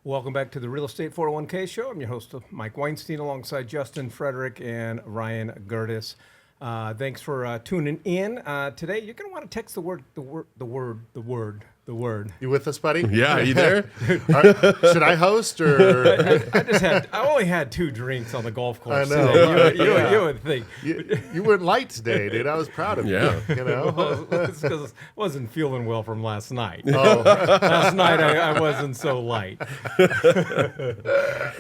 Welcome back to the Real Estate 401k Show. I'm your host, Mike Weinstein, alongside Justin Frederick and Ryan Gertis. Thanks for tuning in. Today, you're going to want to text the word. You with us, buddy? Yeah, are you there? Should I host or? I only had 2 drinks on the golf course. I know. Today. You would think. You went light today, dude. I was proud of Yeah. you. You know. Well, it's because I wasn't feeling well from last night. Oh, Last night, I wasn't so light. You're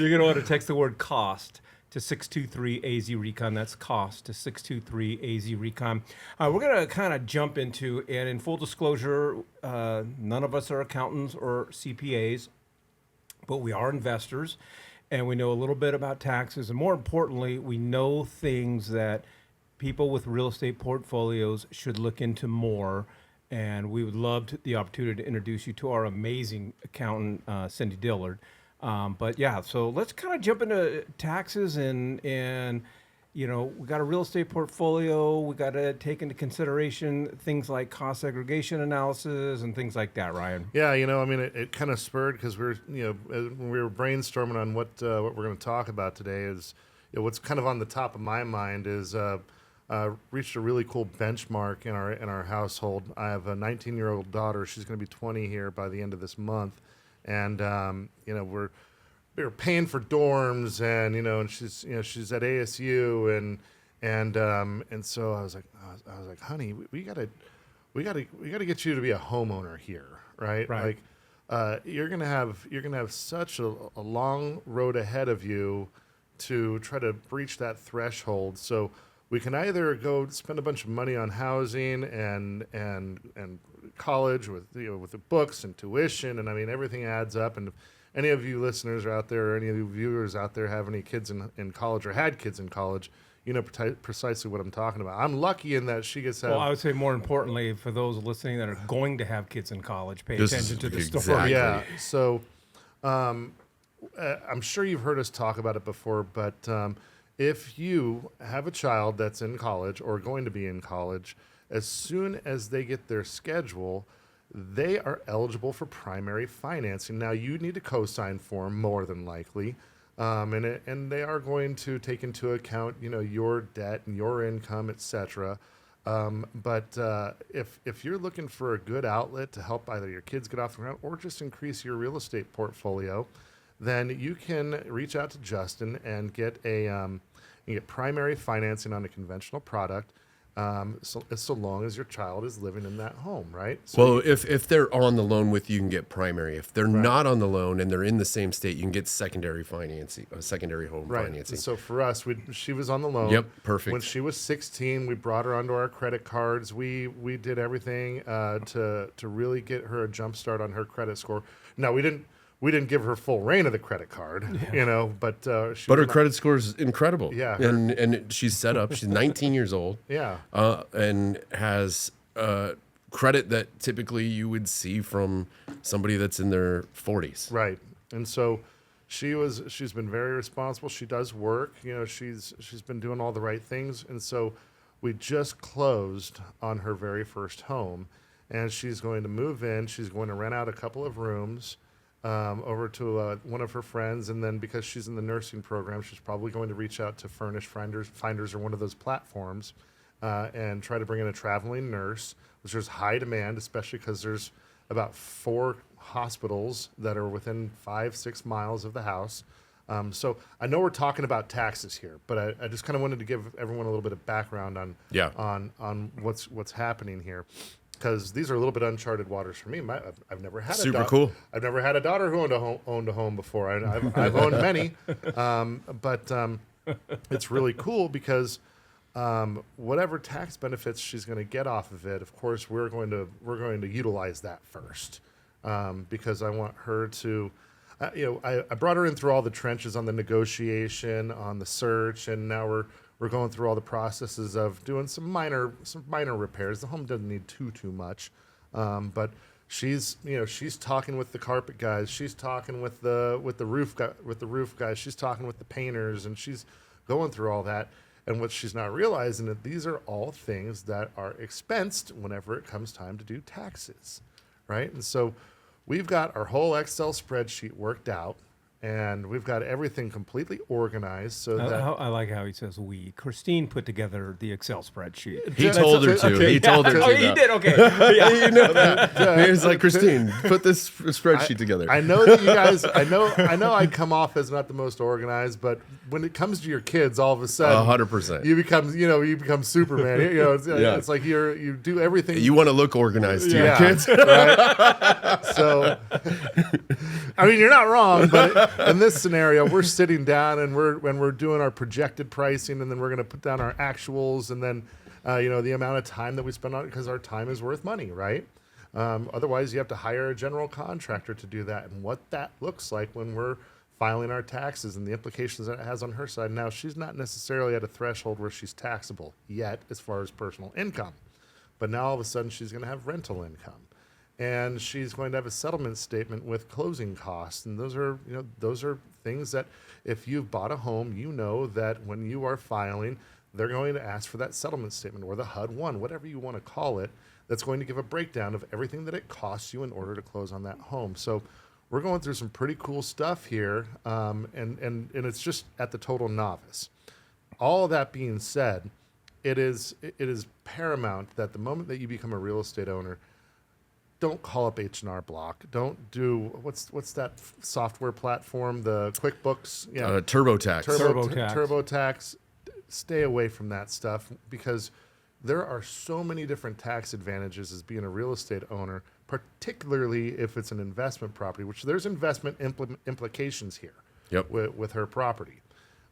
going to want to text the word cost to 623-AZ-RECON. That's cost to 623-AZ-RECON. We're going to kind of jump into, and in full disclosure, none of us are accountants or CPAs, but we are investors, and we know a little bit about taxes. And more importantly, we know things that people with real estate portfolios should look into more. And we would love the opportunity to introduce you to our amazing accountant, Cindy Dillard. But yeah, so let's kind of jump into taxes and we got a real estate portfolio. We got to take into consideration things like cost segregation analysis and things like that, Ryan. yeah. It kind of spurred because when we were brainstorming on what we're going to talk about today is, what's kind of on the top of my mind is reached a really cool benchmark in our household. I have a 19-year-old daughter. She's going to be 20 here by the end of this month. And we were paying for dorms, and she's at ASU, and so I was like, honey, we gotta get you to be a homeowner here, right? Right. Like, you're gonna have such a long road ahead of you to try to breach that threshold. So we can either go spend a bunch of money on housing and college with the books and tuition, and everything adds up. And if any of you listeners are out there, or any of you viewers out there have any kids in college or had kids in college, you know precisely what I'm talking about. I'm lucky in that she gets to have. Well, I would say more importantly, for those listening that are going to have kids in college, pay This attention is to the exactly- story. Yeah. So I'm sure you've heard us talk about it before, but if you have a child that's in college or going to be in college, as soon as they get their schedule, they are eligible for primary financing. Now, you need to co-sign for them more than likely, and they are going to take into account, your debt and your income, etc. But if you're looking for a good outlet to help either your kids get off the ground or just increase your real estate portfolio, then you can reach out to Justin and get primary financing on a conventional product, so long as your child is living in that home, right? Well, if they're on the loan with you, you can get primary. If they're Right. not on the loan and they're in the same state, you can get secondary financing, secondary home right. financing. So for us, she was on the loan. Yep, perfect. When she was 16, we brought her onto our credit cards. We did everything to really get her a jump start on her credit score. Now, we didn't give her full reign of the credit card, but But her credit score is incredible. Yeah. And she's set up. She's 19 years old. Yeah. And has credit that typically you would see from somebody that's in their 40s. Right. And so she's been very responsible. She does work. She's been doing all the right things. And so we just closed on her very first home, and she's going to move in. She's going to rent out a couple of rooms over to one of her friends, and then because she's in the nursing program, she's probably going to reach out to Furnish Finders or one of those platforms and try to bring in a traveling nurse, which there's high demand, especially because there's about 4 hospitals that are within 5-6 miles of the house. So I know we're talking about taxes here, but I just kind of wanted to give everyone a little bit of background on what's happening here. Because these are a little bit uncharted waters for me. I've never had Super cool. I've never had a daughter who owned a home before. I've owned many, but it's really cool because whatever tax benefits she's going to get off of it, of course, we're going to utilize that first because I want her to. I brought her in through all the trenches on the negotiation, on the search, and now we're going through all the processes of doing some minor repairs. The home doesn't need too much, but she's talking with the carpet guys. She's talking with the roof guys. She's talking with the painters, and she's going through all that. And what she's not realizing that these are all things that are expensed whenever it comes time to do taxes, right? And so we've got our whole Excel spreadsheet worked out, and we've got everything completely organized so that I like how he says we. Christine put together the Excel spreadsheet. He told her to. He told her to. Oh, he did. Okay. Yeah. You know that. He was like, Christine, put this spreadsheet together. I know that you guys. I know. I come off as not the most organized, but when it comes to your kids, all of a sudden, 100%. you become Superman. It's like you do everything. You want to look organized to your kids. Right? So, I mean, you're not wrong, but in this scenario, we're sitting down and we're doing our projected pricing, and then we're going to put down our actuals, and then the amount of time that we spend on it, because our time is worth money, right? Otherwise, you have to hire a general contractor to do that, and what that looks like when we're filing our taxes and the implications that it has on her side. Now, she's not necessarily at a threshold where she's taxable yet as far as personal income, but now all of a sudden she's going to have rental income. And she's going to have a settlement statement with closing costs, and those are things that if you've bought a home, you know that when you are filing, they're going to ask for that settlement statement or the HUD-1, whatever you want to call it. That's going to give a breakdown of everything that it costs you in order to close on that home. So we're going through some pretty cool stuff here, and it's just at the total novice. All of that being said, it is paramount that the moment that you become a real estate owner, don't call up H&R Block. Don't do what's that software platform? The QuickBooks. Yeah, TurboTax. TurboTax. Stay away from that stuff, because there are so many different tax advantages as being a real estate owner, particularly if it's an investment property, which there's investment implications here. Yep. With her property.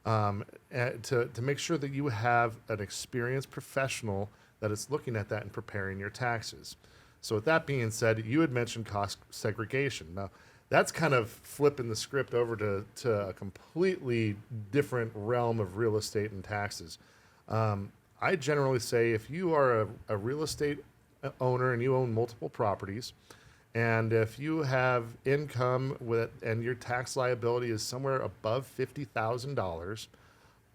To make sure that you have an experienced professional that is looking at that and preparing your taxes. So with that being said, you had mentioned cost segregation. Now, that's kind of flipping the script over to a completely different realm of real estate and taxes. I generally say if you are a real estate owner and you own multiple properties, and if you have income and your tax liability is somewhere above $50,000,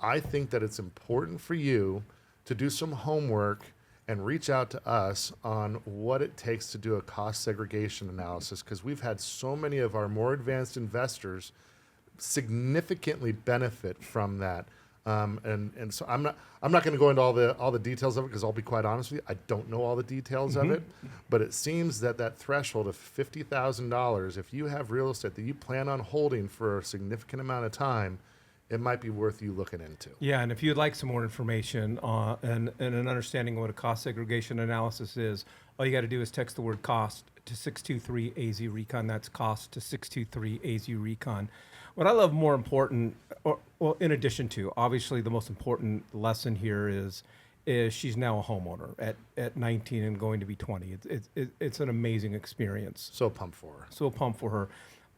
I think that it's important for you to do some homework and reach out to us on what it takes to do a cost segregation analysis, because we've had so many of our more advanced investors significantly benefit from that. And so I'm not going to go into all the details of it, because I'll be quite honest with you, I don't know all the details of it, but it seems that threshold of $50,000, if you have real estate that you plan on holding for a significant amount of time, it might be worth you looking into. Yeah, and if you'd like some more information and an understanding of what a cost segregation analysis is, all you got to do is text the word cost to 623-AZ-RECON. That's cost to 623-AZ-RECON. What I love more important, well, in addition to, obviously the most important lesson here is she's now a homeowner at 19 and going to be 20. It's an amazing experience. So pumped for her. So pumped for her.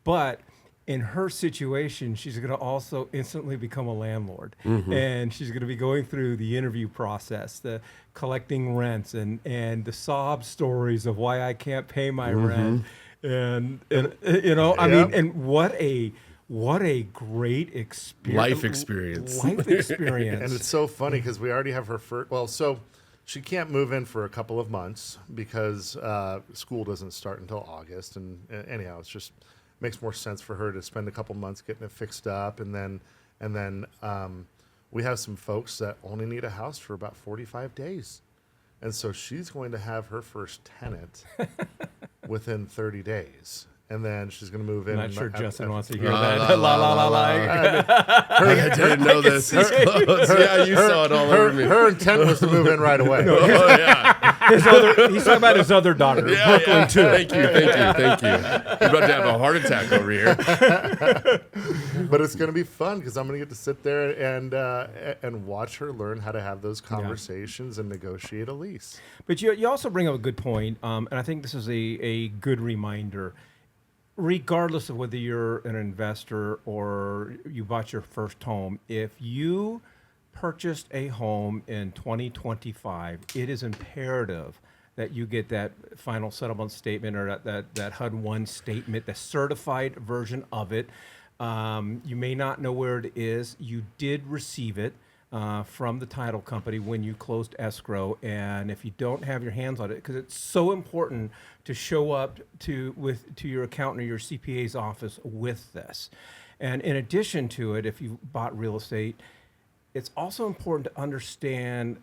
But in her situation, she's going to also instantly become a landlord. And she's going to be going through the interview process, the collecting rents, and the sob stories of why I can't pay my rent. And I mean, and what a great experience. Life experience. Life experience. And it's so funny because we already have her first. Well, so she can't move in for a couple of months because school doesn't start until August. And anyhow, it's just makes more sense for her to spend a couple months getting it fixed up, and then we have some folks that only need a house for about 45 days, and so she's going to have her first tenant within 30 days. And then she's going to move in. I'm not sure Justin wants to hear that. La. I didn't know this. Yeah, you saw it all over me. Her intent was to move in right away. Oh, yeah. He's talking about his other daughter, Brooklyn, too. Thank you. You're about to have a heart attack over here. But it's going to be fun because I'm going to get to sit there and watch her learn how to have those conversations and negotiate a lease. But you also bring up a good point, and I think this is a good reminder. Regardless of whether you're an investor or you bought your first home, if you purchased a home in 2025, it is imperative that you get that final settlement statement or that HUD-1 statement, the certified version of it. You may not know where it is. You did receive it. from the title company when you closed escrow. And if you don't have your hands on it, because it's so important to show up to your accountant or your CPA's office with this. And in addition to it, if you bought real estate, it's also important to understand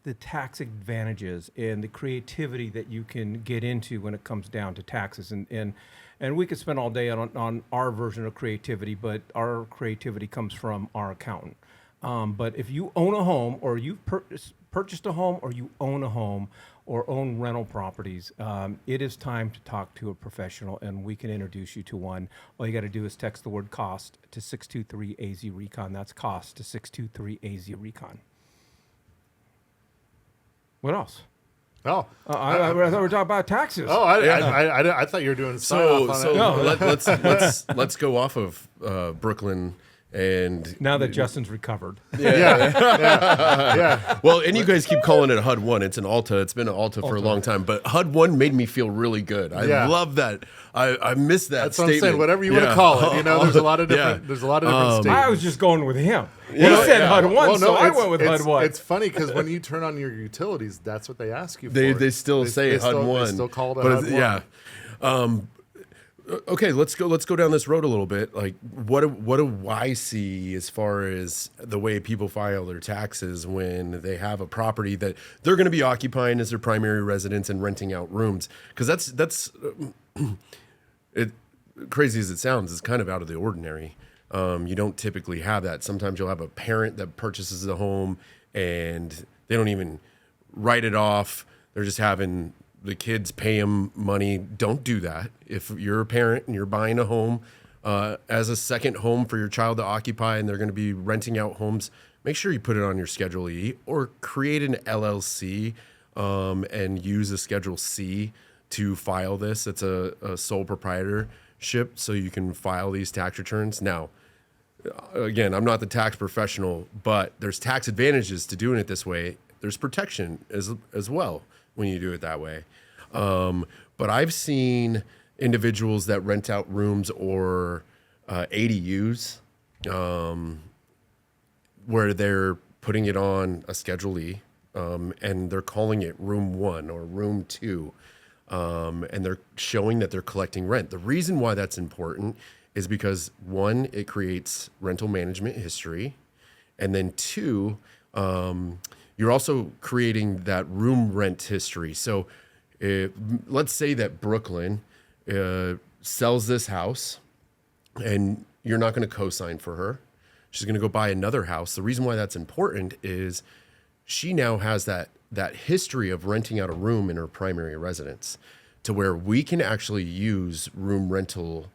the tax advantages and the creativity that you can get into when it comes down to taxes. And we could spend all day on our version of creativity, but our creativity comes from our accountant. But if you own a home, or you purchased a home, or you own a home, or own rental properties, it is time to talk to a professional, and we can introduce you to one. All you got to do is text the word COST to 623-AZ-RECON. That's COST to 623-AZ-RECON. What else? Oh, I thought we were talking about taxes. oh, I thought you were doing sign off on it. No, let's go off of Brooklyn. And Now that Justin's recovered. Yeah. well, and you guys keep calling it HUD 1. It's an Alta. It's been an Alta for a long time. But HUD 1 made me feel really good. I love that. I miss that That's statement. what I'm saying. Whatever you want to call it. There's a lot of different. There's a lot of different statements. I was just going with him. He said HUD 1, so I went with HUD 1. It's funny because when you turn on your utilities, that's what they ask you for. They still say HUD 1. They still call it HUD 1. Yeah. Okay, let's go down this road a little bit. Like, what do I see as far as the way people file their taxes when they have a property that they're going to be occupying as their primary residence and renting out rooms? Because that's it. Crazy as it sounds, it's kind of out of the ordinary. You don't typically have that. Sometimes you'll have a parent that purchases a home and they don't even write it off. They're just having the kids pay them money. Don't do that. If you're a parent and you're buying a home as a second home for your child to occupy and they're going to be renting out homes, make sure you put it on your Schedule E or create an LLC and use a Schedule C to file this. It's a sole proprietorship, so you can file these tax returns. Now, again, I'm not the tax professional, but there's tax advantages to doing it this way. There's protection as well when you do it that way. But I've seen individuals that rent out rooms or ADUs where they're putting it on a Schedule E and they're calling it Room 1 or Room 2, and they're showing that they're collecting rent. The reason why that's important is because, one, it creates rental management history, and then two, you're also creating that room rent history. So let's say that Brooklyn sells this house and you're not going to co-sign for her. She's going to go buy another house. The reason why that's important is she now has that history of renting out a room in her primary residence to where we can actually use room rental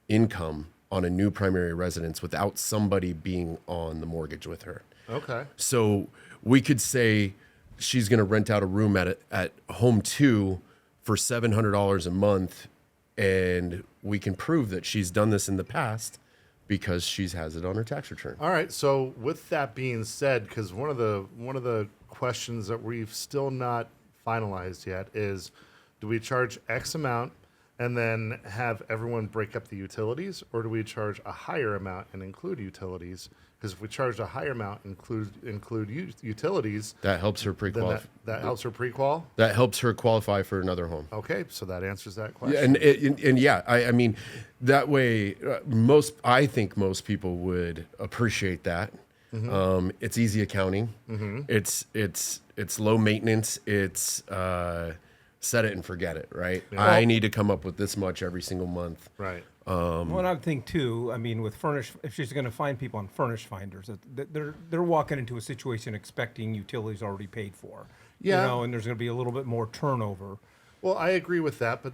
income on a new primary residence without somebody being on the mortgage with her. Okay. So we could say she's going to rent out a room at Home 2 for $700 a month, and we can prove that she's done this in the past because she has it on her tax return. All right. So with that being said, because one of the questions that we've still not finalized yet is, do we charge X amount and then have everyone break up the utilities, or do we charge a higher amount and include utilities? Because if we charge a higher amount and include utilities, That helps her then pre-qualify. that helps her pre-qual. That helps her qualify for another home. Okay, so that answers that Yeah, question. I mean, that way, I think most people would appreciate that. It's easy accounting. It's low maintenance. It's set it and forget it, right? Yeah. I need to come up with this much every single month. Right. Well, and I would think too. I mean, with if she's going to find people on Furnish Finders, they're walking into a situation expecting utilities already paid for. Yeah. And there's going to be a little bit more turnover. Well, I agree with that, but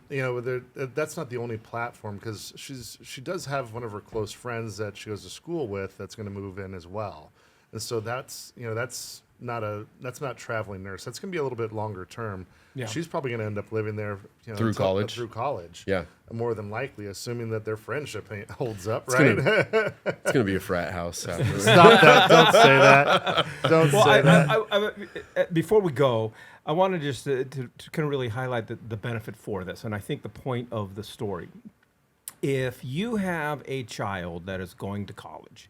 that's not the only platform, because she does have one of her close friends that she goes to school with that's going to move in as well, and so that's not traveling nurse. That's going to be a little bit longer term. Yeah. She's probably going to end up living there Through college. Through college, Yeah. more than likely, assuming that their friendship holds up, It's right? It's going to be a frat house after. Stop that! Don't say that! Don't say that! Before we go, I wanted just to kind of really highlight the benefit for this, and I think the point of the story. If you have a child that is going to college,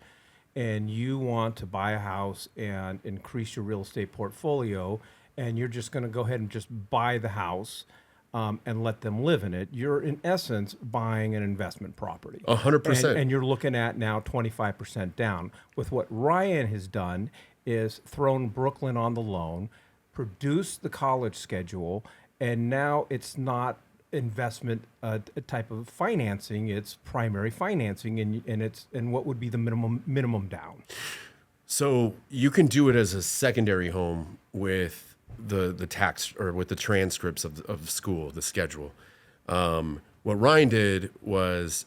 and you want to buy a house and increase your real estate portfolio, and you're just going to go ahead and just buy the house and let them live in it, you're in essence buying an investment property. 100%. And you're looking at now 25% down. With what Ryan has done is thrown Brooklyn on the loan, produced the college schedule, and now it's not investment type of financing, it's primary financing, and what would be the minimum down. So you can do it as a secondary home with the tax or with the transcripts of school, the schedule. What Ryan did was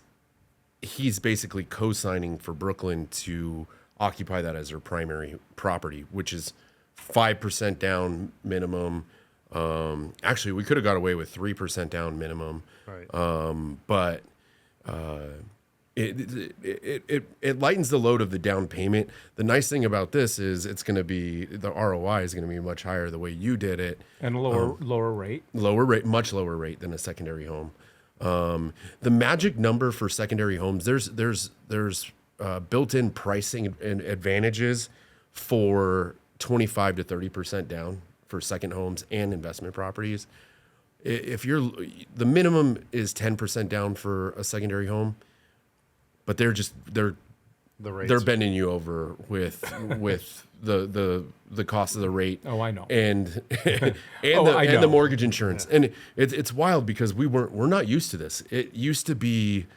he's basically co-signing for Brooklyn to occupy that as their primary property, which is 5% down minimum. Actually, we could have got away with 3% down minimum. Right. But it lightens the load of the down payment. The nice thing about this is it's going to be, the ROI is going to be much higher the way you did it. And lower rate. Lower rate, much lower rate than a secondary home. The magic number for secondary homes, there's built-in pricing and advantages for 25 to 30% down for second homes and investment properties. If the minimum is 10% down for a secondary home, but they're bending you over with the cost of the rate. Oh, I know. And I know. the mortgage insurance. Yeah. And it's wild because we're not used to this. It used to be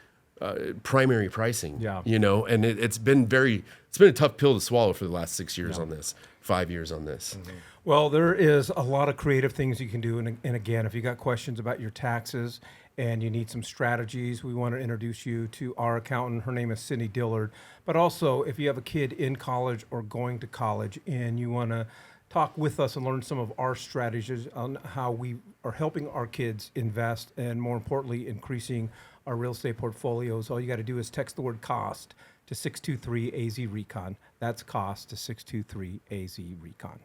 primary pricing. Yeah. And it's been a tough pill to swallow for the last 6 years on this, 5 years on this. Mm-hmm. Well, there is a lot of creative things you can do. And again, if you got questions about your taxes and you need some strategies, we want to introduce you to our accountant. Her name is Cindy Dillard. But also, if you have a kid in college or going to college and you want to talk with us and learn some of our strategies on how we are helping our kids invest and, more importantly, increasing our real estate portfolios, all you got to do is text the word COST to 623 AZ Recon. That's COST to 623 AZ Recon.